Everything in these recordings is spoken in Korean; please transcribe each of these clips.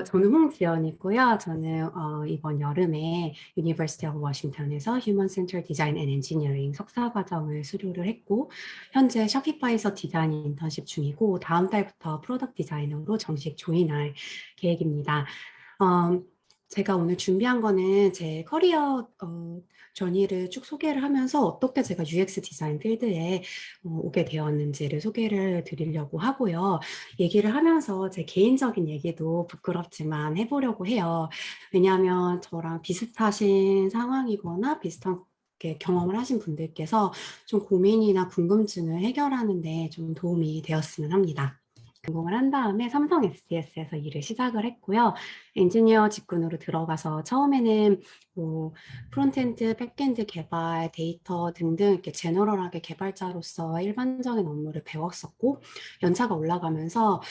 저는 홍지연이고요. 저는 이번 여름에 유니버시티 오브 워싱턴에서 휴먼 센터 디자인 앤 엔지니어링 석사 과정을 수료를 했고, 현재 셔피파이에서 디자인 인턴십 중이고, 다음 달부터 프로덕트 디자이너로 정식 조인할 계획입니다. 어, 제가 오늘 준비한 거는 제 커리어 저니를 쭉 소개를 하면서 어떻게 제가 UX 디자인 필드에 오게 되었는지를 소개를 드리려고 하고요. 얘기를 하면서 제 개인적인 얘기도 부끄럽지만 해보려고 해요. 왜냐하면 저랑 비슷하신 상황이거나 비슷한 경험을 하신 분들께서 좀 고민이나 궁금증을 해결하는 데 좀 도움이 되었으면 합니다. 전공을 한 다음에 삼성 SDS에서 일을 시작을 했고요. 엔지니어 직군으로 들어가서 처음에는 뭐 프론트엔드, 백엔드 개발, 데이터 등등 이렇게 제너럴하게 개발자로서 일반적인 업무를 배웠었고, 연차가 올라가면서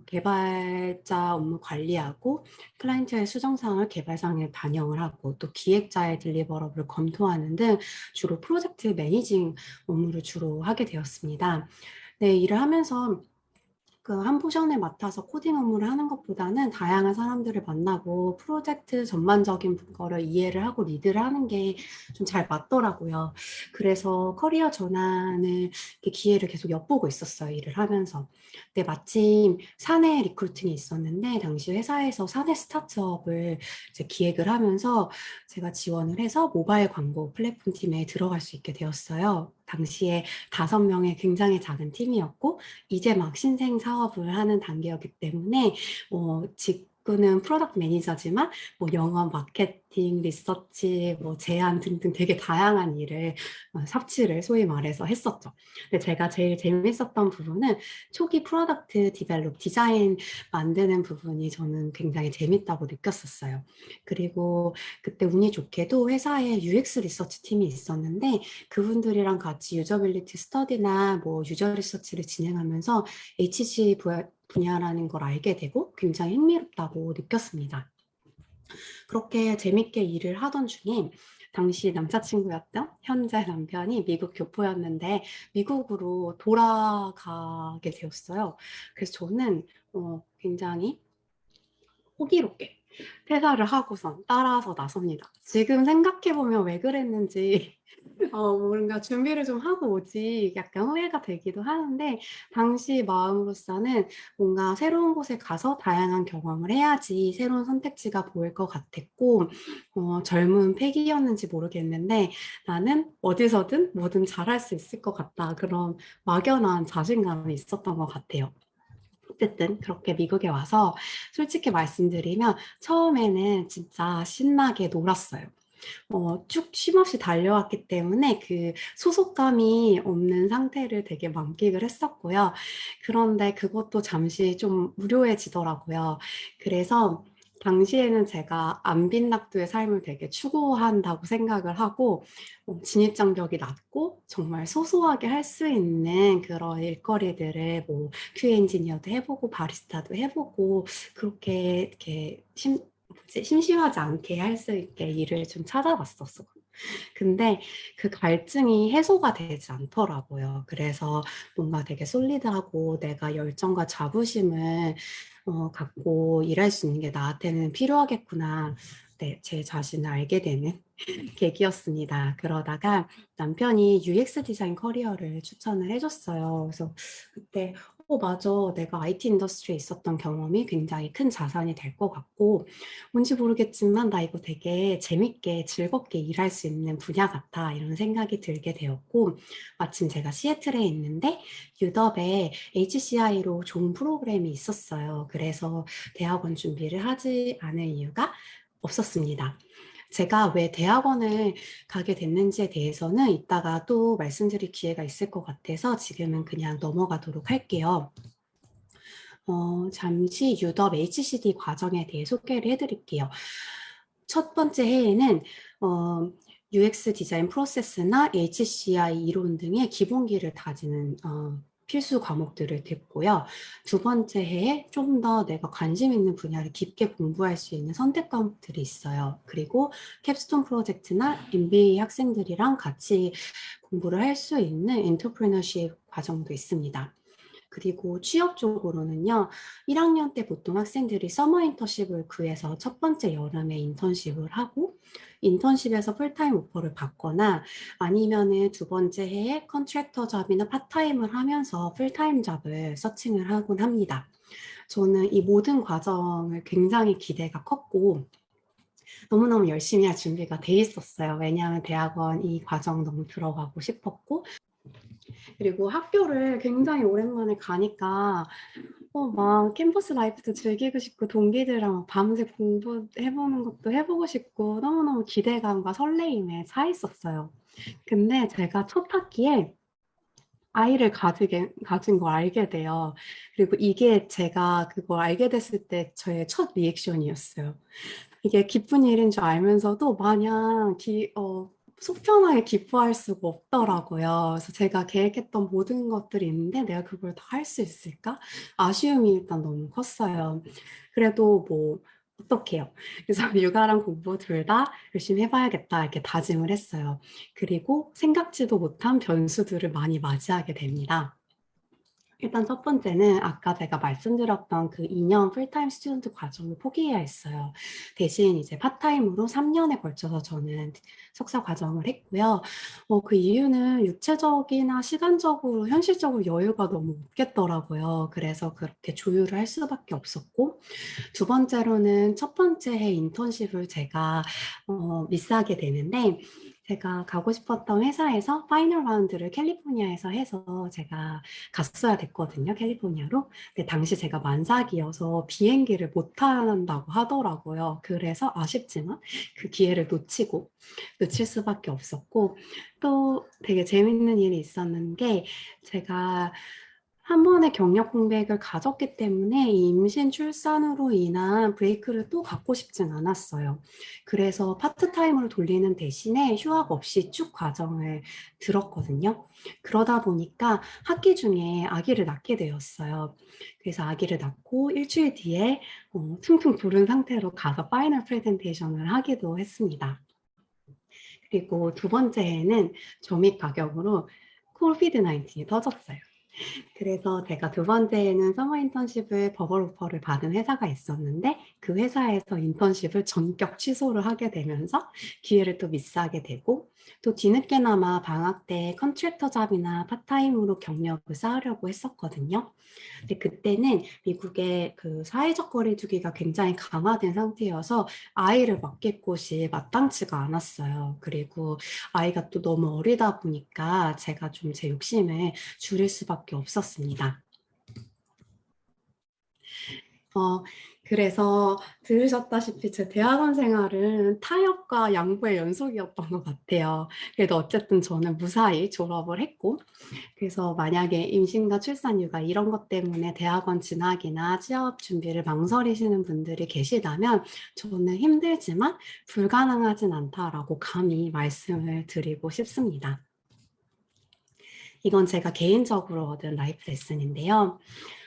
개발자 업무 관리하고 클라이언트의 수정사항을 개발상에 반영을 하고 또 기획자의 딜리버러블을 검토하는 등 주로 프로젝트 매니징 업무를 주로 하게 되었습니다. 네, 일을 하면서 그 한 포션에 맡아서 코딩 업무를 하는 것보다는 다양한 사람들을 만나고 프로젝트 전반적인 거를 이해를 하고 리드를 하는 게 좀 잘 맞더라고요. 그래서 커리어 전환을 기회를 계속 엿보고 있었어요, 일을 하면서. 근데 마침 사내 리크루팅이 있었는데 당시 회사에서 사내 스타트업을 이제 기획을 하면서 제가 지원을 해서 모바일 광고 플랫폼 팀에 들어갈 수 있게 되었어요. 당시에 5명의 굉장히 작은 팀이었고 이제 막 신생 사업을 하는 단계였기 때문에 직구는 프로덕트 매니저지만 뭐 영업, 마케팅, 리서치, 뭐 제안 등등 되게 다양한 일을 삽치를 소위 말해서 했었죠. 근데 제가 제일 재밌었던 부분은 초기 프로덕트 디벨롭, 디자인 만드는 부분이 저는 굉장히 재밌다고 느꼈었어요. 그리고 그때 운이 좋게도 회사에 UX 리서치 팀이 있었는데 그분들이랑 같이 유저빌리티 스터디나 뭐 유저 리서치를 진행하면서 HC 분야라는 걸 알게 되고 굉장히 흥미롭다고 느꼈습니다. 그렇게 재밌게 일을 하던 중에 당시 남자친구였던 현재 남편이 미국 교포였는데 미국으로 돌아가게 되었어요. 그래서 저는 굉장히 호기롭게 퇴사를 하고선 따라서 나섭니다. 지금 생각해보면 왜 그랬는지 뭔가 준비를 좀 하고 오지 약간 후회가 되기도 하는데 당시 마음으로서는 뭔가 새로운 곳에 가서 다양한 경험을 해야지 새로운 선택지가 보일 것 같았고 젊은 패기였는지 모르겠는데 나는 어디서든 뭐든 잘할 수 있을 것 같다 그런 막연한 자신감이 있었던 것 같아요. 어쨌든 그렇게 미국에 와서 솔직히 말씀드리면 처음에는 진짜 신나게 놀았어요. 쭉 쉼없이 달려왔기 때문에 그 소속감이 없는 상태를 되게 만끽을 했었고요. 그런데 그것도 잠시 좀 무료해지더라고요. 그래서 당시에는 제가 안빈낙두의 삶을 되게 추구한다고 생각을 하고 진입장벽이 낮고 정말 소소하게 할 수 있는 그런 일거리들을 뭐 QA 엔지니어도 해보고 바리스타도 해보고 그렇게 이렇게 심심하지 않게 할 수 있게 일을 좀 찾아봤었어. 근데 그 갈증이 해소가 되지 않더라고요. 그래서 뭔가 되게 솔리드하고 내가 열정과 자부심을 갖고 일할 수 있는 게 나한테는 필요하겠구나. 네, 제 자신을 알게 되는 계기였습니다. 그러다가 남편이 UX 디자인 커리어를 추천을 해줬어요. 그래서 그때 맞아. 내가 IT 인더스트리에 있었던 경험이 굉장히 큰 자산이 될 것 같고 뭔지 모르겠지만 나 이거 되게 재밌게 즐겁게 일할 수 있는 분야 같아 이런 생각이 들게 되었고 마침 제가 시애틀에 있는데 유덥에 HCI로 좋은 프로그램이 있었어요. 그래서 대학원 준비를 하지 않을 이유가 없었습니다. 제가 왜 대학원을 가게 됐는지에 대해서는 이따가 또 말씀드릴 기회가 있을 것 같아서 지금은 그냥 넘어가도록 할게요. 잠시 유덥 HCD 과정에 대해 소개를 해드릴게요. 첫 번째 해에는 UX 디자인 프로세스나 HCI 이론 등의 기본기를 다지는 필수 과목들을 듣고요. 두 번째 해에 좀 더 내가 관심 있는 분야를 깊게 공부할 수 있는 선택 과목들이 있어요. 그리고 캡스톤 프로젝트나 MBA 학생들이랑 같이 공부를 할 수 있는 엔터프리너십 과정도 있습니다. 그리고 취업 쪽으로는요, 1학년 때 보통 학생들이 서머 인턴십을 구해서 첫 번째 여름에 인턴십을 하고, 인턴십에서 풀타임 오퍼를 받거나 아니면은 두 번째 해에 컨트랙터 잡이나 파타임을 하면서 풀타임 잡을 서칭을 하곤 합니다. 저는 이 모든 과정을 굉장히 기대가 컸고, 너무너무 열심히 할 준비가 돼 있었어요. 왜냐하면 대학원 이 과정 너무 들어가고 싶었고, 그리고 학교를 굉장히 오랜만에 가니까 막 캠퍼스 라이프도 즐기고 싶고 동기들이랑 밤새 공부해보는 것도 해보고 싶고 너무너무 기대감과 설레임에 차 있었어요. 근데 제가 첫 학기에 아이를 가진 걸 알게 돼요. 그리고 이게 제가 그걸 알게 됐을 때 저의 첫 리액션이었어요. 이게 기쁜 일인 줄 알면서도 마냥 속 편하게 기뻐할 수가 없더라고요. 그래서 제가 계획했던 모든 것들이 있는데 내가 그걸 다 할 수 있을까? 아쉬움이 일단 너무 컸어요. 그래도 뭐 어떡해요. 그래서 육아랑 공부 둘 다 열심히 해봐야겠다 이렇게 다짐을 했어요. 그리고 생각지도 못한 변수들을 많이 맞이하게 됩니다. 일단 첫 번째는 아까 제가 말씀드렸던 그 2년 풀타임 스튜던트 과정을 포기해야 했어요. 대신 이제 파타임으로 3년에 걸쳐서 저는 석사 과정을 했고요. 그 이유는 육체적이나 시간적으로, 현실적으로 여유가 너무 없겠더라고요. 그래서 그렇게 조율을 할 수밖에 없었고, 두 번째로는 첫 번째 해 인턴십을 제가 미스하게 되는데, 제가 가고 싶었던 회사에서 파이널 라운드를 캘리포니아에서 해서 제가 갔어야 됐거든요, 캘리포니아로. 근데 당시 제가 만삭이어서 비행기를 못 탄다고 하더라고요. 그래서 아쉽지만 그 기회를 놓칠 수밖에 없었고, 또 되게 재밌는 일이 있었는 게 제가 한 번의 경력 공백을 가졌기 때문에 이 임신 출산으로 인한 브레이크를 또 갖고 싶진 않았어요. 그래서 파트타임으로 돌리는 대신에 휴학 없이 쭉 과정을 들었거든요. 그러다 보니까 학기 중에 아기를 낳게 되었어요. 그래서 아기를 낳고 일주일 뒤에 퉁퉁 부른 상태로 가서 파이널 프레젠테이션을 하기도 했습니다. 그리고 두 번째에는 점입 가격으로 코비드-19이 터졌어요. 그래서 제가 두 번째에는 서머 인턴십을 버벌 오퍼를 받은 회사가 있었는데 그 회사에서 인턴십을 전격 취소를 하게 되면서 기회를 또 미스하게 되고 또 뒤늦게나마 방학 때 컨트랙터 잡이나 파타임으로 경력을 쌓으려고 했었거든요. 근데 그때는 미국의 그 사회적 거리두기가 굉장히 강화된 상태여서 아이를 맡길 곳이 마땅치가 않았어요. 그리고 아이가 또 너무 어리다 보니까 제가 좀 제 욕심을 줄일 수밖에 없었습니다. 어, 그래서 들으셨다시피 제 대학원 생활은 타협과 양보의 연속이었던 것 같아요. 그래도 어쨌든 저는 무사히 졸업을 했고, 그래서 만약에 임신과 출산 휴가 이런 것 때문에 대학원 진학이나 취업 준비를 망설이시는 분들이 계시다면 저는 힘들지만 불가능하진 않다라고 감히 말씀을 드리고 싶습니다. 이건 제가 개인적으로 얻은 라이프 레슨인데요.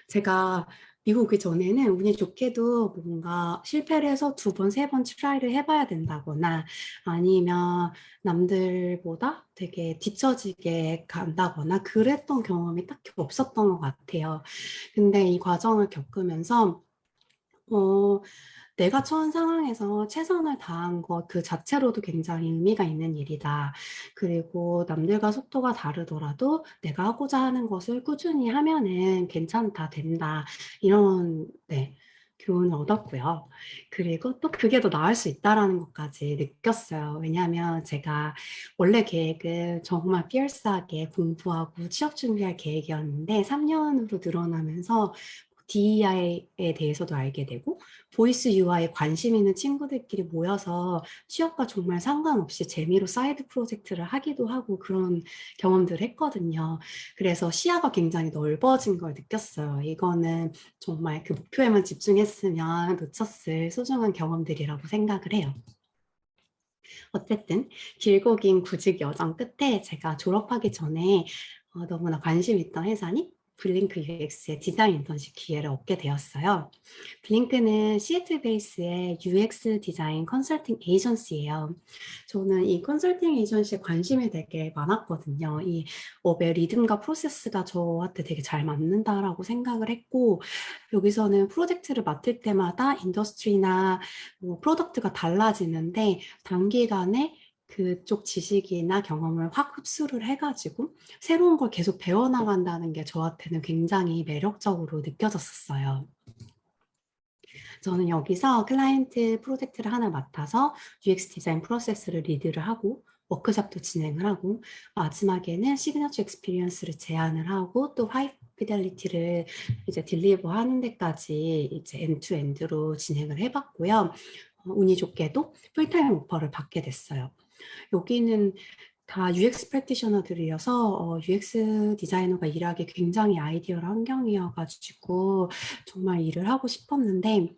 제가 미국 오기 전에는 운이 좋게도 뭔가 실패를 해서 두 번, 세 번 트라이를 해봐야 된다거나 아니면 남들보다 되게 뒤처지게 간다거나 그랬던 경험이 딱히 없었던 것 같아요. 근데 이 과정을 겪으면서 어, 내가 처한 상황에서 최선을 다한 것 그 자체로도 굉장히 의미가 있는 일이다. 그리고 남들과 속도가 다르더라도 내가 하고자 하는 것을 꾸준히 하면은 괜찮다, 된다. 이런, 네, 교훈을 얻었고요. 그리고 또 그게 더 나을 수 있다라는 것까지 느꼈어요. 왜냐하면 제가 원래 계획은 정말 피어스하게 공부하고 취업 준비할 계획이었는데 3년으로 늘어나면서 DEI에 대해서도 알게 되고 보이스 UI에 관심 있는 친구들끼리 모여서 취업과 정말 상관없이 재미로 사이드 프로젝트를 하기도 하고 그런 경험들을 했거든요. 그래서 시야가 굉장히 넓어진 걸 느꼈어요. 이거는 정말 그 목표에만 집중했으면 놓쳤을 소중한 경험들이라고 생각을 해요. 어쨌든 길고 긴 구직 여정 끝에 제가 졸업하기 전에 너무나 관심 있던 회사니 블링크 UX의 디자인 인턴십 기회를 얻게 되었어요. 블링크는 시애틀 베이스의 UX 디자인 컨설팅 에이전시예요. 저는 이 컨설팅 에이전시에 관심이 되게 많았거든요. 이 업의 리듬과 프로세스가 저한테 되게 잘 맞는다라고 생각을 했고, 여기서는 프로젝트를 맡을 때마다 인더스트리나 뭐 프로덕트가 달라지는데 단기간에 그쪽 지식이나 경험을 확 흡수를 해가지고 새로운 걸 계속 배워나간다는 게 저한테는 굉장히 매력적으로 느껴졌었어요. 저는 여기서 클라이언트 프로젝트를 하나 맡아서 UX 디자인 프로세스를 리드를 하고 워크숍도 진행을 하고 마지막에는 시그너처 익스피리언스를 제안을 하고 또 하이 피델리티를 이제 딜리버 하는 데까지 이제 엔투엔드로 진행을 해봤고요. 운이 좋게도 풀타임 오퍼를 받게 됐어요. 여기는 다 UX 프랙티셔너들이어서 UX 디자이너가 일하기 굉장히 아이디어를 환경이어가지고 정말 일을 하고 싶었는데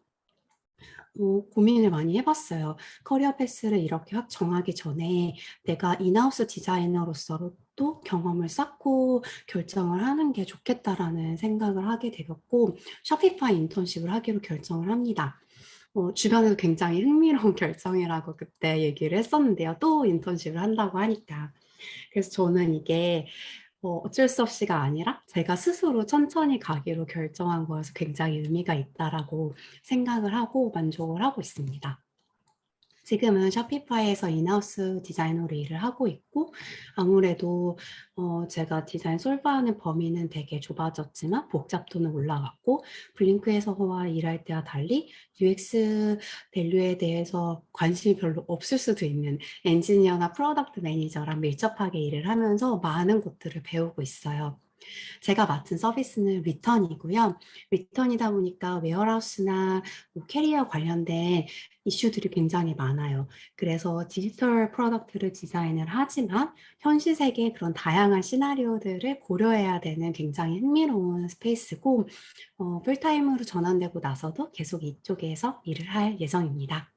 고민을 많이 해봤어요. 커리어 패스를 이렇게 확 정하기 전에 내가 인하우스 디자이너로서 또 경험을 쌓고 결정을 하는 게 좋겠다라는 생각을 하게 되었고 셔피파이 인턴십을 하기로 결정을 합니다. 주변에서 굉장히 흥미로운 결정이라고 그때 얘기를 했었는데요. 또 인턴십을 한다고 하니까. 그래서 저는 이게 어쩔 수 없이가 아니라 제가 스스로 천천히 가기로 결정한 거여서 굉장히 의미가 있다라고 생각을 하고 만족을 하고 있습니다. 지금은 셔피파이에서 인하우스 디자이너로 일을 하고 있고 아무래도 제가 디자인 솔브하는 범위는 되게 좁아졌지만 복잡도는 올라갔고 블링크에서와 일할 때와 달리 UX 밸류에 대해서 관심이 별로 없을 수도 있는 엔지니어나 프로덕트 매니저랑 밀접하게 일을 하면서 많은 것들을 배우고 있어요. 제가 맡은 서비스는 리턴이고요. 리턴이다 보니까 웨어하우스나 뭐 캐리어 관련된 이슈들이 굉장히 많아요. 그래서 디지털 프로덕트를 디자인을 하지만 현실 세계의 그런 다양한 시나리오들을 고려해야 되는 굉장히 흥미로운 스페이스고 풀타임으로 전환되고 나서도 계속 이쪽에서 일을 할 예정입니다.